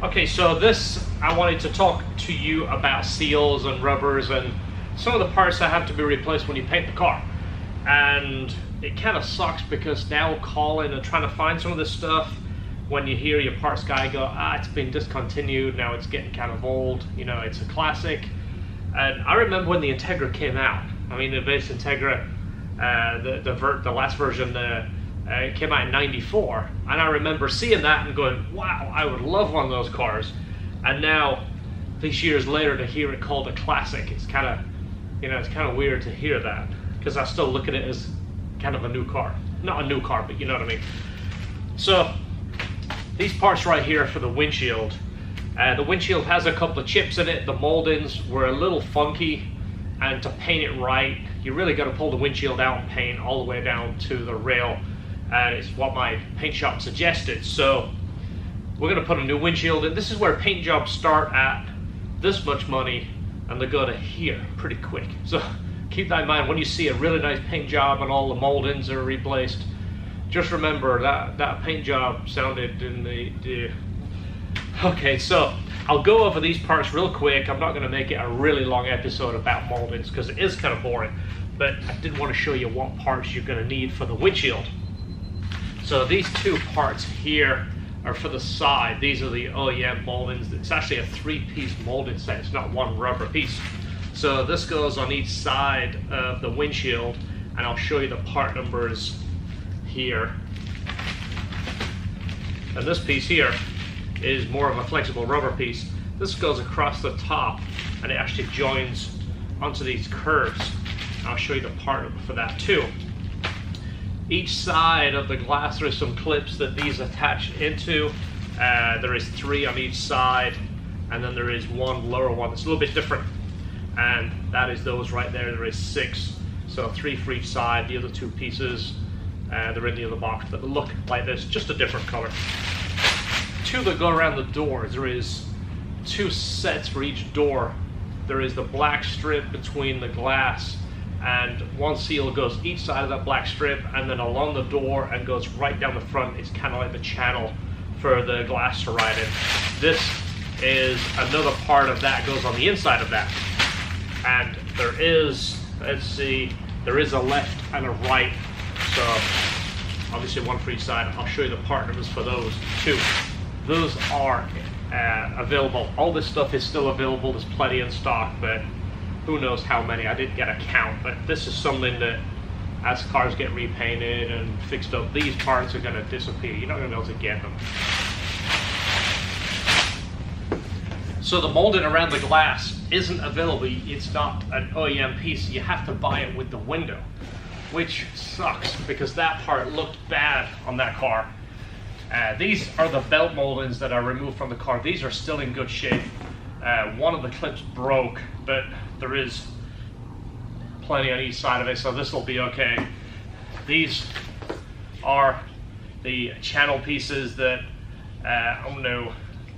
Okay, so this, I wanted to talk to you about seals and rubbers and some of the parts that have to be replaced when you paint the car. And it kind of sucks because now calling and trying to find some of this stuff, when you hear your parts guy go, it's been discontinued, now it's getting kind of old, you know, it's a classic. And I remember when the Integra came out. I mean, the base Integra, the last version, it came out in '94, and I remember seeing that and going, wow, I would love one of those cars. And now, these years later, to hear it called a classic, it's kind of, you know, it's kind of weird to hear that, because I still look at it as kind of a new car. Not a new car, but you know what I mean. So, these parts right here for the windshield. The windshield has a couple of chips in it. The moldings were a little funky, and to paint it right, you really got to pull the windshield out and paint all the way down to the rail. And it's what my paint shop suggested. So we're going to put a new windshield in. This is where paint jobs start at this much money and they go to here pretty quick. So keep that in mind when you see a really nice paint job and all the moldings are replaced. Just remember that paint job sounded in the Okay, so I'll go over these parts real quick. I'm not going to make it a really long episode about moldings because it is kind of boring, but I did want to show you what parts you're going to need for the windshield. So these two parts here are for the side. These are the OEM moldings. It's actually a 3-piece molding set. It's not one rubber piece. So this goes on each side of the windshield, and I'll show you the part numbers here. And this piece here is more of a flexible rubber piece. This goes across the top, and it actually joins onto these curves. I'll show you the part number for that too. Each side of the glass, there is some clips that these attach into. There is 3 on each side, and then there is one lower one that's a little bit different, and that is those right there. There is 6, so 3 for each side. The other 2 pieces, they're in the other box, but they look like this, just a different color. 2 that go around the doors. There is 2 sets for each door. There is the black strip between the glass, and one seal goes each side of that black strip and then along the door and goes right down the front. It's kind of like the channel for the glass to ride in. This is another part of that, goes on the inside of that. And there is, let's see, there is a left and a right. So obviously one for each side. I'll show you the part numbers for those too. Those are available. All this stuff is still available. There's plenty in stock, but who knows how many. I didn't get a count, but this is something that as cars get repainted and fixed up, these parts are going to disappear. You're not going to be able to get them. So the molding around the glass isn't available. It's not an OEM piece. You have to buy it with the window, which sucks because that part looked bad on that car. These are the belt moldings that are removed from the car. These are still in good shape. One of the clips broke, but there is plenty on each side of it, so this will be okay. These are the channel pieces that I'm going to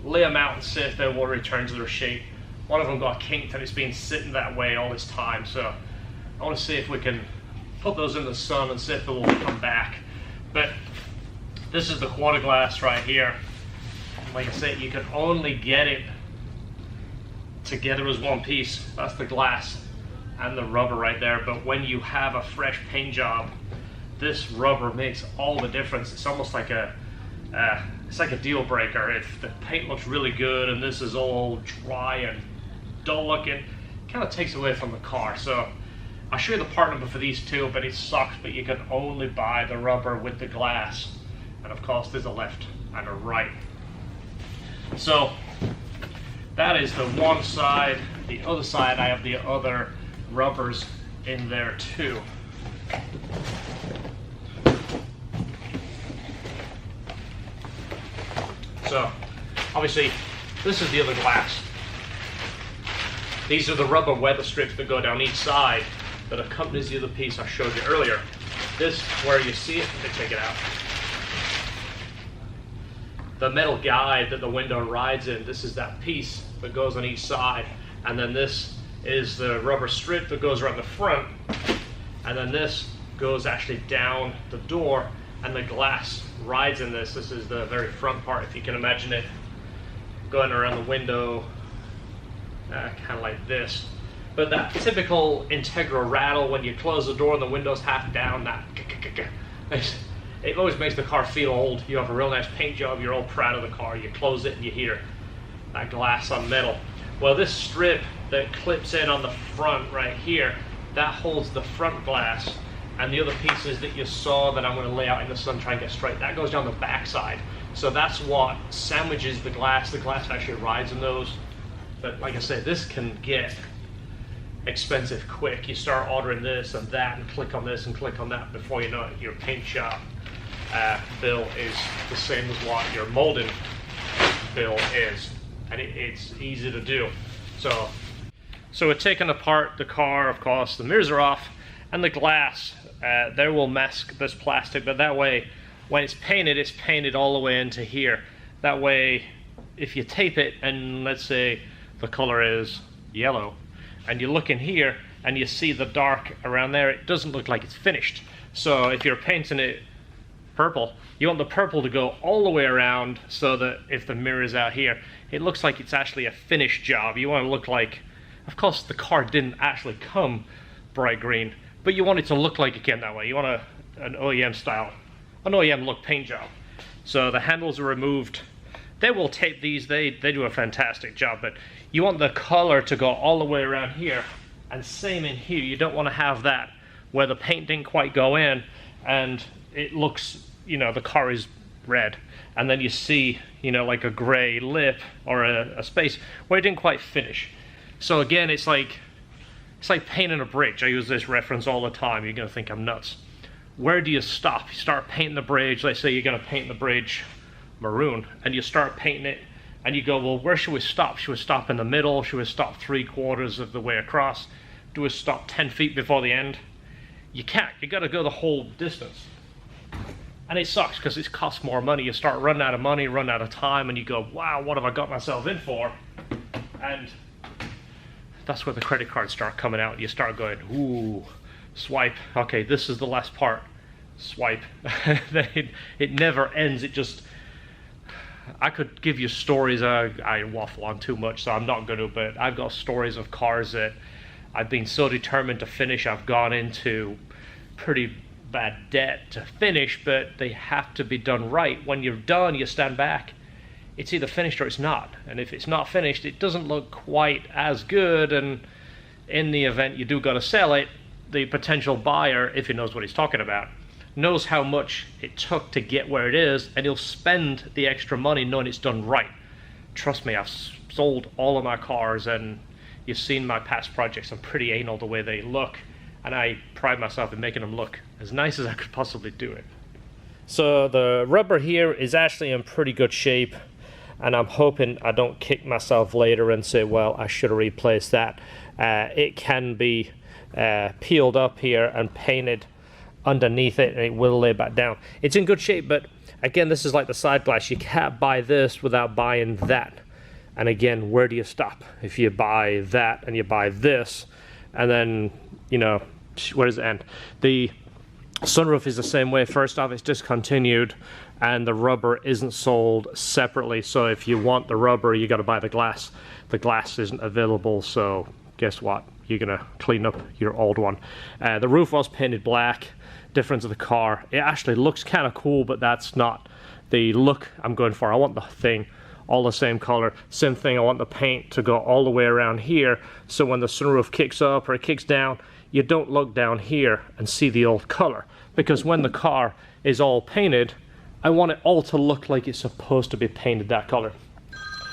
lay them out and see if they will return to their shape. One of them got kinked and it's been sitting that way all this time, so I want to see if we can put those in the sun and see if they will come back. But this is the quarter glass right here. Like I said, you can only get it together as one piece. That's the glass and the rubber right there. But when you have a fresh paint job, this rubber makes all the difference. It's almost like it's like a deal breaker. If the paint looks really good and this is all dry and dull looking, it kind of takes away from the car. So I'll show you the part number for these two, but it sucks, but you can only buy the rubber with the glass. And of course there's a left and a right. So that is the one side. The other side, I have the other rubbers in there too. So obviously this is the other glass. These are the rubber weather strips that go down each side that accompanies the other piece I showed you earlier. This, where you see it, let me take it out. The metal guide that the window rides in, this is that piece that goes on each side, and then this is the rubber strip that goes around the front, and then this goes actually down the door, and the glass rides in this. This is the very front part, if you can imagine it. going around the window, kind of like this. But that typical Integra rattle when you close the door and the window's half down, that it always makes the car feel old. You have a real nice paint job, you're all proud of the car, you close it and you hear that glass on metal. Well, this strip that clips in on the front right here, that holds the front glass, and the other pieces that you saw that I'm going to lay out in the sun, try and get straight, that goes down the back side. So that's what sandwiches the glass. The glass actually rides in those. But like I said, this can get expensive quick. You start ordering this and that and click on this and click on that, before you know it, your paint shop bill is the same as what your molding bill is, and it's easy to do. So we're taking apart the car, of course, the mirrors are off, and the glass, they will mask this plastic, but that way, when it's painted all the way into here. That way, if you tape it, and let's say the color is yellow, and you look in here, and you see the dark around there, it doesn't look like it's finished. So if you're painting it purple, you want the purple to go all the way around, so that if the mirror is out here, it looks like it's actually a finished job. You want to look like, of course the car didn't actually come bright green, but you want it to look like it came that way. You want an OEM style, an OEM look paint job. So the handles are removed. They will tape these, they do a fantastic job, but you want the color to go all the way around here, and same in here. You don't want to have that where the paint didn't quite go in and it looks, you know, the car is red, and then you see, you know, like a gray lip or a space where it didn't quite finish. So again, it's like painting a bridge. I use this reference all the time. You're gonna think I'm nuts. Where do you stop? You start painting the bridge. Let's say you're gonna paint the bridge maroon, and you start painting it, and you go, well, where should we stop? Should we stop in the middle? Should we stop 3/4 of the way across? Do we stop 10 feet before the end? You can't. You gotta go the whole distance. And it sucks because it costs more money. You start running out of money, run out of time, and you go, wow, what have I got myself in for? And that's where the credit cards start coming out. You start going, ooh, swipe. Okay, this is the last part. Swipe. It never ends. It just, I could give you stories. I waffle on too much, so I'm not going to, but I've got stories of cars that I've been so determined to finish. I've gone into pretty bad debt to finish, but they have to be done right. When you're done, you stand back, it's either finished or it's not, and if it's not finished, it doesn't look quite as good, and in the event you do got to sell it, the potential buyer, if he knows what he's talking about, knows how much it took to get where it is, and he'll spend the extra money knowing it's done right. Trust me, I've sold all of my cars, and you've seen my past projects. I'm pretty anal the way they look, and I pride myself in making them look as nice as I could possibly do it. So the rubber here is actually in pretty good shape, and I'm hoping I don't kick myself later and say, well, I should have replaced that. It can be peeled up here and painted underneath it, and it will lay back down. It's in good shape, but again, this is like the side glass. You can't buy this without buying that. And again, where do you stop? If you buy that and you buy this, and then, you know, where does it end? The sunroof is the same way. First off, it's discontinued, and the rubber isn't sold separately. So if you want the rubber, you got to buy the glass. The glass isn't available, so guess what? You're gonna clean up your old one. The roof was painted black. Difference of the car, it actually looks kind of cool, but that's not the look I'm going for. I want the thing all the same color. Same thing, I want the paint to go all the way around here, so when the sunroof kicks up or it kicks down, you don't look down here and see the old color. Because when the car is all painted, I want it all to look like it's supposed to be painted that color.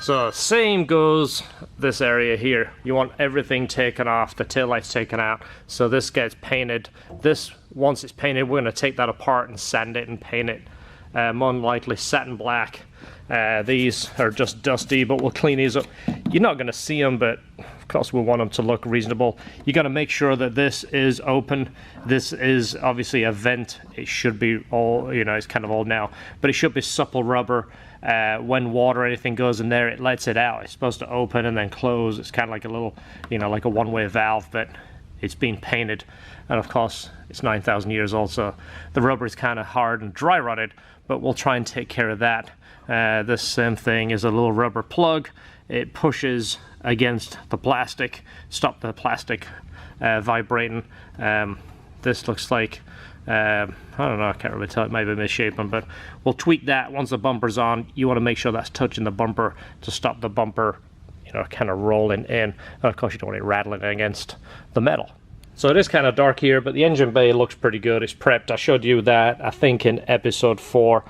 So same goes this area here. You want everything taken off, the taillights taken out, so this gets painted. This, once it's painted, we're going to take that apart and sand it and paint it, more than likely satin black. These are just dusty, but we'll clean these up. You're not going to see them, but of course we want them to look reasonable. You got to make sure that this is open. This is obviously a vent. It should be all, you know, it's kind of old now, but it should be supple rubber. When water or anything goes in there, it lets it out. It's supposed to open and then close. It's kind of like a little, you know, like a one-way valve, but it's been painted. And of course, it's 9,000 years old, so the rubber is kind of hard and dry rotted, but we'll try and take care of that. This same thing is a little rubber plug. It pushes against the plastic, stop the plastic vibrating. This looks like, I don't know, I can't really tell, it might be misshapen, but we'll tweak that once the bumper's on. You want to make sure that's touching the bumper to stop the bumper, you know, kind of rolling in. And of course, you don't want it rattling against the metal. So it is kind of dark here, but the engine bay looks pretty good. It's prepped. I showed you that, I think, in episode 4.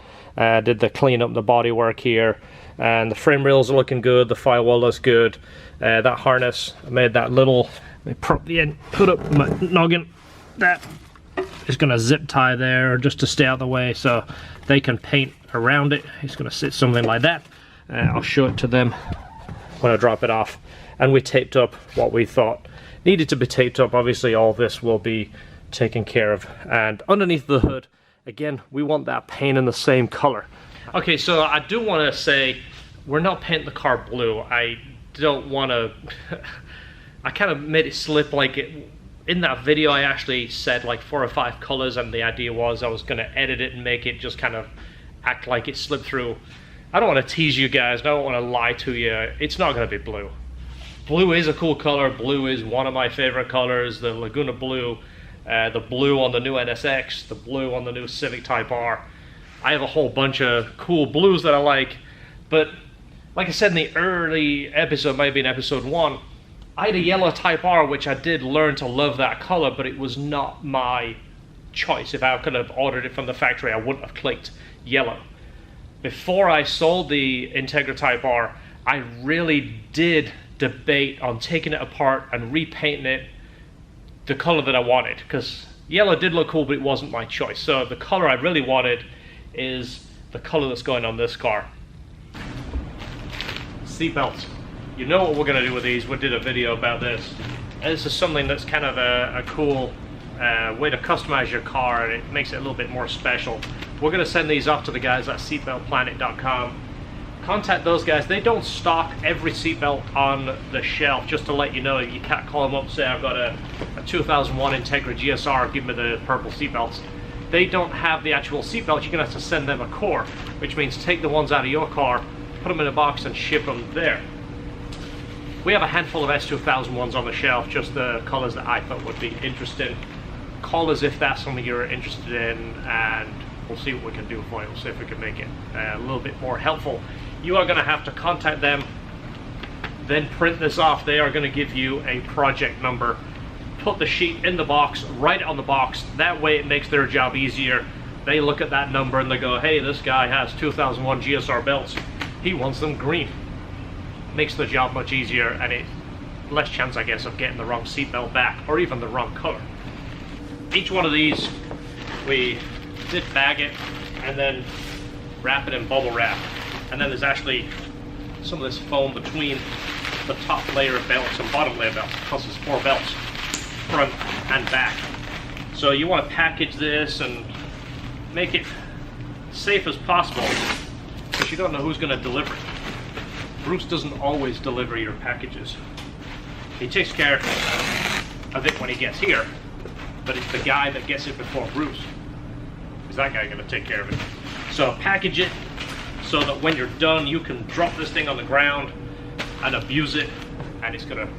Did the clean up, the bodywork here. And the frame rails are looking good. The firewall looks good. That harness, I made that little, let me prop the end, put up my noggin. That is going to zip tie there just to stay out of the way so they can paint around it. It's going to sit something like that. I'll show it to them when I drop it off. And we taped up what we thought needed to be taped up. Obviously all this will be taken care of. And underneath the hood, again, we want that paint in the same color. Okay, so I do want to say we're not painting the car blue. I don't want to I kind of made it slip like it in that video. I actually said like 4 or 5 colors, and the idea was I was going to edit it and make it just kind of act like it slipped through. I don't want to tease you guys, I don't want to lie to you. It's not going to be blue. Blue is a cool color. Blue is one of my favorite colors. The Laguna blue, the blue on the new NSX, the blue on the new Civic Type R. I have a whole bunch of cool blues that I like, but like I said in the early episode, maybe in episode 1, I had a yellow Type R, which I did learn to love that color, but it was not my choice. If I could have ordered it from the factory, I wouldn't have clicked yellow. Before I sold the Integra Type R, I really did debate on taking it apart and repainting it the color that I wanted, because yellow did look cool, but it wasn't my choice. So the color I really wanted is the color that's going on this car. Seat belts. You know what we're going to do with these. We did a video about this. And this is something that's kind of a cool way to customize your car, and it makes it a little bit more special. We're going to send these off to the guys at seatbeltplanet.com. Contact those guys. They don't stock every seatbelt on the shelf. Just to let you know, you can't call them up and say, I've got a 2001 Integra GSR, give me the purple seatbelts. They don't have the actual seatbelts. You're going to have to send them a core, which means take the ones out of your car, put them in a box and ship them there. We have a handful of S2000 ones on the shelf, just the colors that I thought would be interesting. Call us if that's something you're interested in, and we'll see what we can do for you. We'll see if we can make it a little bit more helpful. You are going to have to contact them, then print this off. They are going to give you a project number. Put the sheet in the box, write it on the box. That way it makes their job easier. They look at that number and they go, hey, this guy has 2001 GSR belts. He wants them green. Makes the job much easier, and it less chance, I guess, of getting the wrong seatbelt back or even the wrong color. Each one of these, we did bag it and then wrap it in bubble wrap. And then there's actually some of this foam between the top layer of belts and bottom layer belts, plus there's 4 belts, front and back. So you want to package this and make it safe as possible, because you don't know who's going to deliver it. Bruce doesn't always deliver your packages. He takes care of it when he gets here, but it's the guy that gets it before Bruce. Is that guy going to take care of it? So package it so that when you're done, you can drop this thing on the ground and abuse it, and it's going to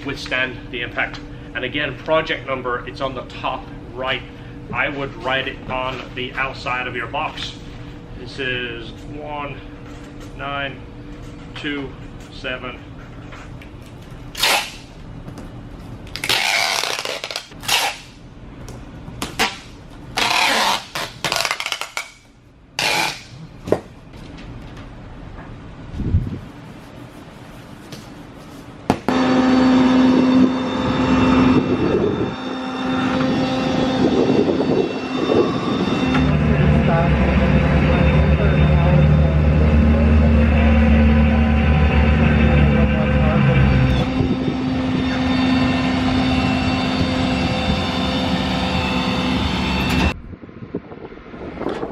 withstand the impact. And again, project number, it's on the top right. I would write it on the outside of your box. This is 1927.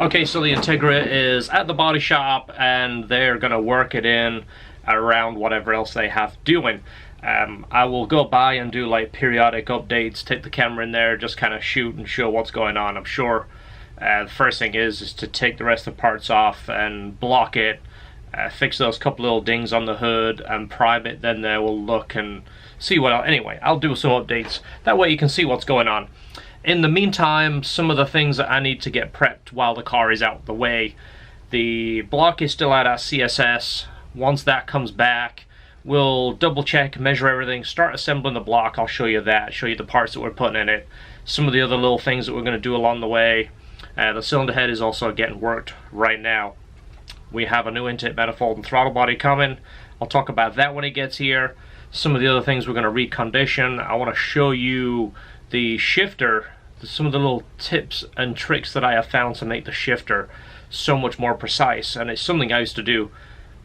Okay, so the Integra is at the body shop and they're gonna work it in around whatever else they have doing. I will go by and do like periodic updates, take the camera in there, just kind of shoot and show what's going on. I'm sure the first thing is to take the rest of the parts off and block it, fix those couple little dings on the hood and prime it. Then we'll look and see what anyway, I'll do some updates. That way you can see what's going on. In the meantime, some of the things that I need to get prepped while the car is out of the way. The block is still out at CSS. Once that comes back, we'll double check, measure everything, start assembling the block. I'll show you that, show you the parts that we're putting in it, some of the other little things that we're going to do along the way. The cylinder head is also getting worked right now. We have a new intake manifold and throttle body coming. I'll talk about that when it gets here. Some of the other things we're going to recondition. I want to show you the shifter, some of the little tips and tricks that I have found to make the shifter so much more precise. And it's something I used to do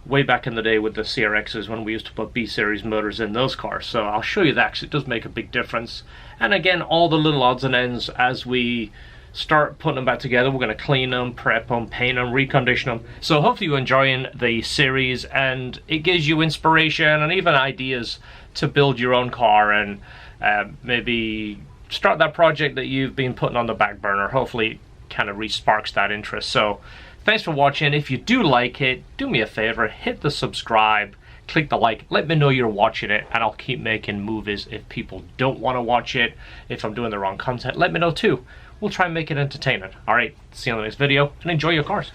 way back in the day with the CRXs when we used to put B-series motors in those cars. So I'll show you that because it does make a big difference. And again, all the little odds and ends as we start putting them back together. We're going to clean them, prep them, paint them, recondition them. So hopefully you're enjoying the series and it gives you inspiration and even ideas to build your own car and maybe start that project that you've been putting on the back burner. Hopefully it kind of re-sparks that interest. So thanks for watching. If you do like it, do me a favor, hit the subscribe, click the like, let me know you're watching it, and I'll keep making movies. If people don't want to watch it, if I'm doing the wrong content, let me know too. We'll try and make it entertaining. Alright, see you on the next video, and enjoy your cars.